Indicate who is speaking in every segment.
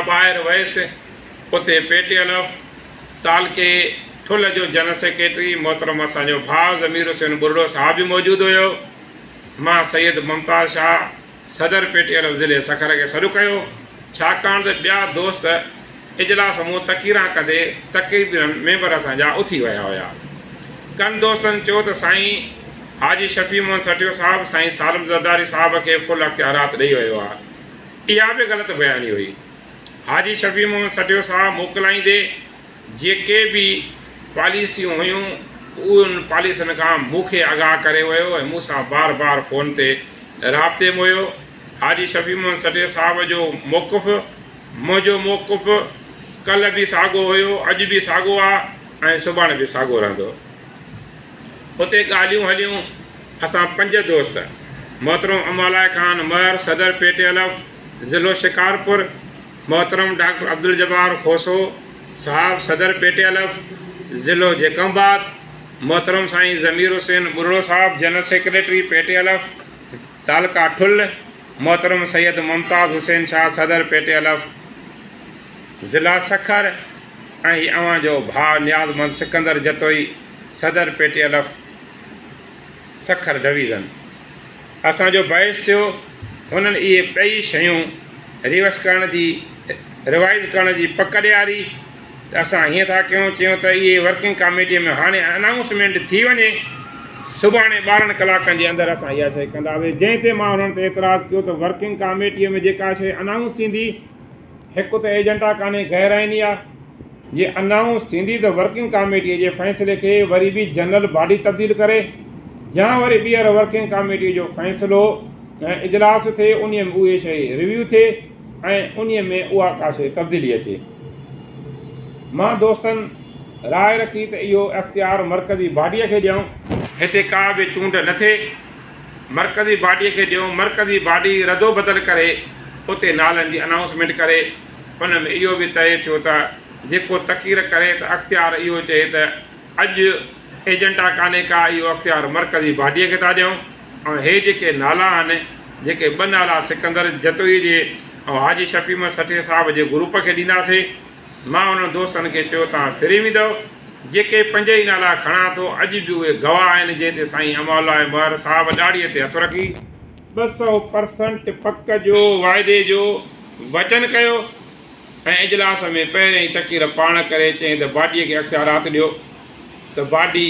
Speaker 1: ॿाहिरि वयुसि उते पेटियलफ तालके ठुल जो जनरल सेक्रेटरी मोहतरम असांजो भाउ ज़मीर हुसैन बुर्डो साहब बि मौजूदु हुयो। मां सैयद मुमताज़ शाह सदर पेटियलफ ज़िले सखर खे सॾु कयो, छाकाणि त ॿिया दोस्त इजलास मूं तकीरा कंदे तक़रीबन मेंबर असांजा उथी विया हुया। कनि दोस्तनि चयो त साईं हाजी शफ़ी मोहम्मद सटियो साहब साईं सालम ज़रदारी साहब खे फुल अख़्तियारात ॾेई वियो आहे। इहा बि ग़लति बयानी हुई। हाजी शफ़ी मोहम्मद सटियो साहब मोकिलाईंदे जेके बि पॉलिसियूं हुयूं उन पॉलिसियुनि खां मूंखे आगाह करे वियो ऐं मूंसां बार बार फ़ोन ते राब्ते में हुयो। हाजी शफ़ी मोहम्मद सटियो साहब जो मौक़ुफ़ मुंहिंजो मौक़ुफ़ कल्ह बि साॻियो हुयो, अॼु बि साॻियो आहे ऐं सुभाणे बि साॻियो रहंदो। उते ॻाल्हियूं हलियूं। असां 5 दोस्त मोहतरम अमाला खान महर सदर पेटियलफ ज़िलो शिकारपुर, मोहतरम डॉक्टर अब्दुल जब्बार खोसो साहब सदर पेटियलफ ज़िलो जैकबाद, मोहतरम साईं ज़मीर हुसैन बुर्डो साहब जनरल सेक्रेटरी पेटियलफ तालका ठुल, मोहतरम सैयद मुमताज़ हुसैन शाह सदर पेटियलफ ज़िला सखर ऐं अवां जो भाउ नियाज़मंद सिकंदर जतोई सदर पेटियलफ सखर डिवीज़न। असांजो बहस थियो, हुननि इहे ॿई शयूं रिवर्स करण जी रिवाइज़ करण जी पक ॾियारी। त असां हीअं था कयूं, चयूं त इहे वर्किंग कमेटीअ में हाणे अनाउंसमेंट थी वञे, सुभाणे 12 कलाकनि जे अंदरि असां इहा शइ कंदासीं। जंहिं ते मां हुननि ते एतिराज़ु कयो त वर्किंग कमेटीअ में जेका शइ अनाउंस थींदी, हिकु त एजेंडा कान्हे गैराइनी आहे, जे अनाउंस थींदी त वर्किंग कमेटीअ जे फ़ैसिले खे वरी बि जनरल बॉडी तब्दील करे या वरी ॿीहर वर्किंग कमेटीअ जो फ़ैसिलो ऐं इजलास थिए, उन में उहे शइ रिव्यू थिए ऐं उन में उहा का शइ तब्दीली अचे। मां दोस्तनि राय रखी त इहो इख़्तियार मरकज़ी बॉडीअ खे ॾियूं, हिते का बि चूंड न थिए, मरकज़ी बॉडीअ खे ॾियूं। मरकज़ी बॉडी रदो बदल करे उते नालनि जी अनाउंसमेंट करे, हुन में इहो बि तइ थियो त जेको तकीर करे त अख़्तियार इहो चए त अॼु एजेंडा कान्हे का, इहो अख़्तियार मरकज़ी बॉडीअ खे था ॾियूं। ऐं हे जेके नाला आहिनि, जेके 2 नाला सिकंदर जतोई जे ऐं हाजी शफ़ी मोहम्मद सटियो साहब जे ग्रुप खे ॾींदासीं। मां उन्हनि दोस्तनि खे चयो तव्हां फ्री वेंदव। जेके 5 ई नाला खणा थो, अॼु बि उहे गवाह आहिनि, जंहिं ते साईं अमौला महर साहब ॾाड़ीअ ते हथु रखी 200% पक जो वाइदे जो वचन कयो ऐं इजलास में पहिरियों ई तकीर पाण करे चई त बॉडीअ खे अख़्तियारात ॾियो, त बॉडी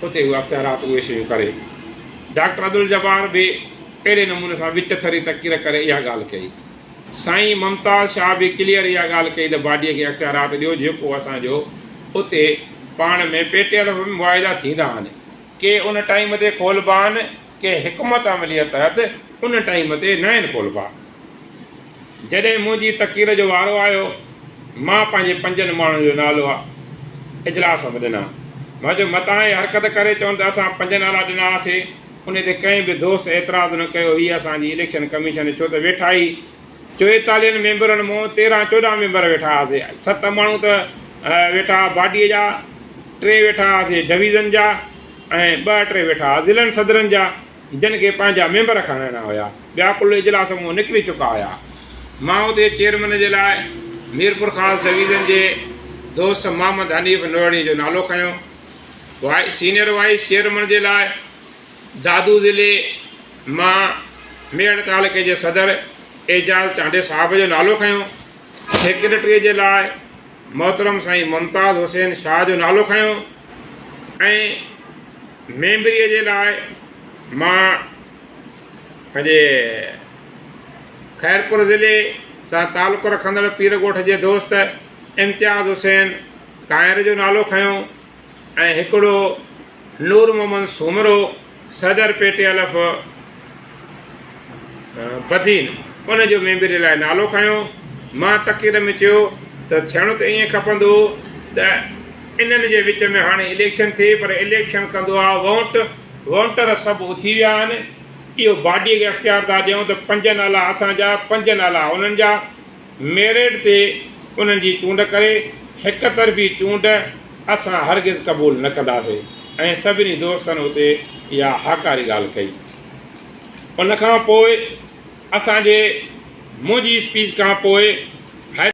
Speaker 1: उते उहे अख़्तियारात उहे शयूं करे। डॉक्टर अब्दुल जब्बार बि अहिड़े नमूने सां विच थरी तकीर करे इहा ॻाल्हि कई। साईं मुमताज़ शाह बि क्लियर इहा ॻाल्हि कई त बॉडीअ खे अख़्तियारात ॾियो, जेको असांजो उते पाण में पेटियलफ में मुआइदा थींदा आहिनि। के उन टाइम ते खोलबा आहिनि, के हिकमत अमलीअ तहत उन टाइम ते न आहिनि खोलबा। जॾहिं मुंहिंजी तकीर जो वारो आयो, मां पंहिंजे 5 माण्हुनि जो नालो आहे इजलास में ॾिना। मां चयो मतां हरकत करे चवनि त असां 5 नाला ॾिनासीं, उन ते कंहिं बि दोस्त एतिराज़ु न कयो। हीअ असांजी इलेक्शन कमीशन, छो त वेठा ई 44 मेंबरनि मां 13-14 मेंबर वेठा हुआसीं। 7 माण्हू त वेठा बॉडीअ जा, 3 वेठा हुआसीं डिवीज़न जा ऐं 2-3 वेठा हुआ ज़िलनि सदरनि जा, जिन खे पंहिंजा मेंबर खणणा हुया। ॿिया कुल इजलास मां निकिरी चुका हुया। मां उते चेयरमैन जे लाइ मीरपुर ख़ासि डिवीज़न जे दोस्त मोहम्मद हनीफ़ नोड़ी जो नालो खयो। सीनियर वाइस चेयरमैन जे लाइ दादू ज़िले मां मेड़ तालुके जे सदर एजाज़ चांडे साहब जो नालो खयो। सेक्रेटरीअ जे लाइ मोहतरम साईं मुमताज़ हुसैन शाह जो नालो खयो ऐं मेंबरीअ जे लाइ मां पंहिंजे ख़ैरपुर ज़िले सां तालुक़ु रखंदड़ पीर ॻोठ जे दोस्त इम्तियाज़ हुसैन कायर जो नालो खयो ऐं हिकिड़ो नूर मोहम्मद सूमरो सदर पेटियलफ बदीन, उन जो मेंबरी लाइ नालो खयो। मां तकीर में चयो त थियणो त ईअं खपंदो त इन्हनि जे विच में हाणे इलेक्शन थिए, पर इलेक्शन कंदो आहे वोटर सभु उथी विया आहिनि। इहो बॉडीअ खे अख़्तियार था ॾियूं त 5 नाला असांजा, 5 नाला उन्हनि जा, मेरिट ते उन्हनि जी चूंड करे। हिक तरफ़ी चूंड असां हरगिज़ क़बूल न कंदासीं ऐं सभिनी दोस्तनि उते इहा हाकारी ॻाल्हि कई। उन खां पोइ असांजे मुंहिंजी स्पीच खां पोइ